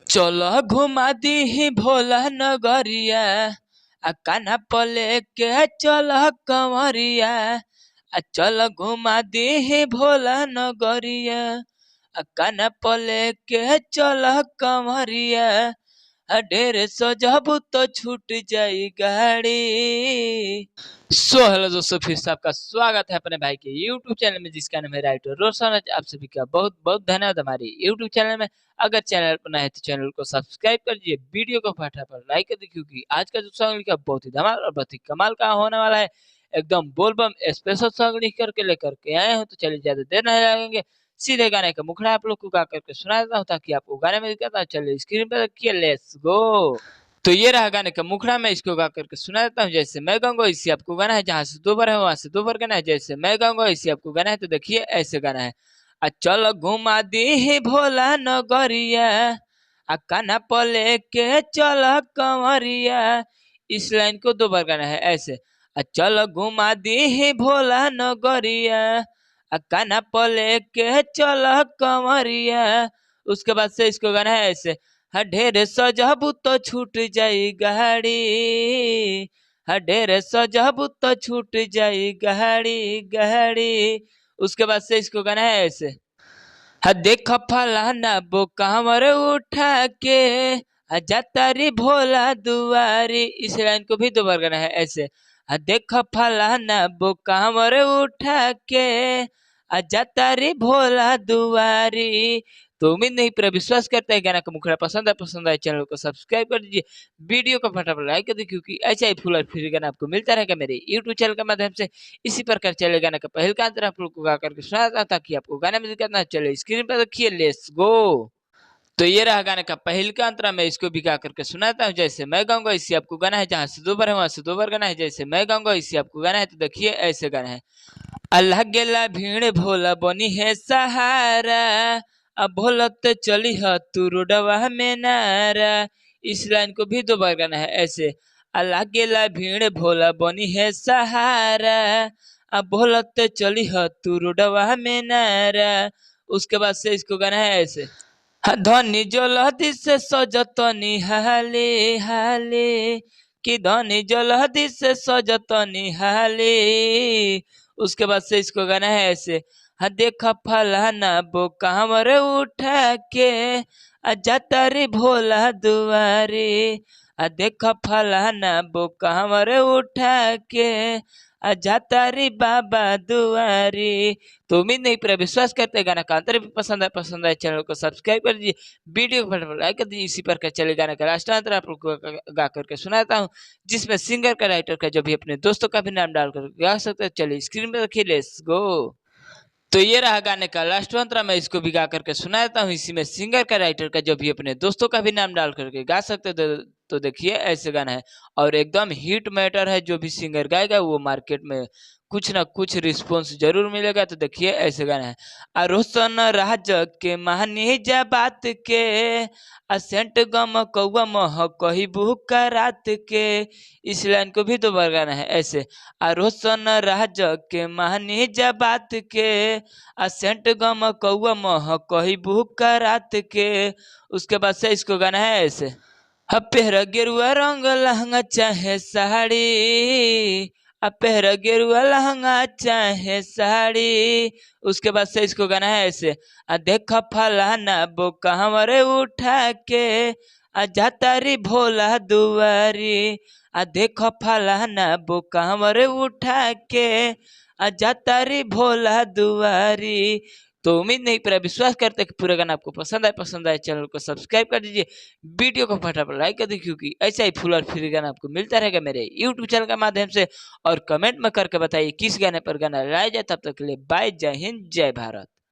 चलो घुमा दी भोला नगरिया काना पले के चल कंवरिया चल घुमा दी भोला नगरिया काना पले के चल कंवरिया ढेर सजबू तो छूट जाई गाड़ी। हेलो दोस्तों, फिर से आपका स्वागत है अपने भाई के YouTube चैनल में जिसका नाम है राइटर रोशन। आप सभी का बहुत बहुत धन्यवाद हमारे YouTube चैनल में। अगर चैनल पर नए हैं तो चैनल को सब्सक्राइब कर दीजिए, वीडियो को फटाफट लाइक कर दीजिए क्योंकि आज का जो सॉन्ग लिखा बहुत ही धमाल और बहुत ही कमाल का होने वाला है। एकदम बोलबम स्पेशल सॉन्ग लिख करके लेकर के आए हो, तो चलिए ज्यादा देर नहीं लगेंगे, सीधे गाने का मुखड़ा आप लोग को गा करके सुना देता हूँ ताकि आपको गाने में दिखाता हूँ। चलिए स्क्रीन पर देखिए, लेट्स गो। तो ये रहा गाने का मुखड़ा, मैं इसको गा करके सुना देता हूँ। जैसे मैं गाऊंगा इसी आपको गाना है, जहाँ से दो बार है वहां से दो बार गाना है। जैसे मैं गाऊंगा इसी आपको गाना है, तो देखिए ऐसे गाना है। चल घुमा दी भोला नगरिया काना पले के चल कंवरिया। इस लाइन को दो बार गाना है ऐसे। चल घुमा दी भोला नगरिया काना पले के चल कंवरिया। उसके बाद से इसको गाना है ऐसे। ढेर सजबू तो छूट जाई गाड़ी, ढेर सजबू तो छूट जाई गाड़ी गाड़ी। उसके बाद से इसको गाना है ऐसे। देख फलाना बो कांवर उठा के जातारी भोला दुआरी। इस लाइन को भी दोबारा गाना है ऐसे। देख फलाना बो कांवर उठा के जातारी भोला दुआरी। तो उम्मीद नहीं पूरा विश्वास करते हैं गाना का मुखड़ा पसंद आए चैनल को सब्सक्राइब कर दीजिए, वीडियो को फटाफट लाइक कर दीजिए क्योंकि ऐसा ही फुल और फ्री गाना आपको मिलता रहेगा मेरे यूट्यूब चैनल के माध्यम से। इसी प्रकार चले गाना का पहल का अंतर आप लोग को गा करके सुनाता ताकि आपको गाने में दिक्कत ना चले। स्क्रीन पर देखिए, लेट्स गो। तो ये रहा गाने का पहल का अंतरा, मैं इसको भी गा करके सुनाता हूँ। जैसे मैं गाऊंगा इसी आपको गाना है, जहाँ से दो बार है वहां से दो बार गाना है। जैसे मैं गाऊंगा इसी आपको गाना है, तो देखिए ऐसे गाना है। अल्लाह गेला भीड़ भोला बनी है सहारा अब भोलत चली है तू रोडवा में नारा। इस लाइन को भी दो बार गाना है ऐसे। अल्लाह गेला भीड़ भोला बनी है सहारा अब भोलत चली है तू रोडवा में नारा। उसके बाद से इसको गाना है ऐसे। धनी जलहदी से सजतनी हाले हाले कि धनी जलहदी से सजतनी हाले। उसके बाद से इसको गाना है ऐसे। देखा फलाना बो कांवर उठा के जातारी भोला दुआरे। देखा फलाना बो कांवर उठा के जातारी बाबा दुआरी। तो उम्मीद नहीं पूरा विश्वास करते गाना का अंतर भी पसंद आए चैनल को सब्सक्राइब कर दीजिए, वीडियो को फटाफट लाइक कर दीजिए। इसी प्रकार चले गाना का लास्ट अंतर आप लोग को गा करके सुनाता हूँ, जिसमें सिंगर का राइटर का जो भी अपने दोस्तों का भी नाम डालकर गा सकते हैं। चलिए स्क्रीन पर देखिए, लेट्स गो। तो ये रहा गाने का लास्ट अंतरा, मैं इसको भी गा करके सुना देता हूँ। इसी में सिंगर का राइटर का जो भी अपने दोस्तों का भी नाम डाल करके गा सकते तो देखिए ऐसे गाना है। और एकदम हिट मैटर है, जो भी सिंगर गाएगा वो मार्केट में कुछ ना कुछ रिस्पॉन्स जरूर मिलेगा। तो देखिए ऐसे गाना है। रोशन राज के मानी जा बात के सेंट गम कौआ मह कही बुका रात के। इस लाइन को भी दोबारा गाना है ऐसे। रोशन राज के मानी जा बात के सेंट गम कौआ मह कही बुका रात के। उसके बाद से इसको गाना है ऐसे। पेहरा गेरुआ रंग लहंगा चाहे साड़ी पेहरा गेरुआ लहंगा चाहे साड़ी। उसके बाद से इसको गाना है ऐसे। देखा फलाना बो कांवर उठा के जातारी भोला दुआरी। देखा फलाना बो कांवर उठा के जातारी भोला दुआरी। तो उम्मीद नहीं पूरा विश्वास करते कि पूरा गाना आपको पसंद आए चैनल को सब्सक्राइब कर दीजिए, वीडियो को फटाफट लाइक कर दीजिए क्योंकि ऐसा ही फुल और फ्री गाना आपको मिलता रहेगा मेरे यूट्यूब चैनल के माध्यम से। और कमेंट में करके बताइए किस गाने पर गाना लाया जाए। तब तक के लिए बाय, जय हिंद, जय भारत।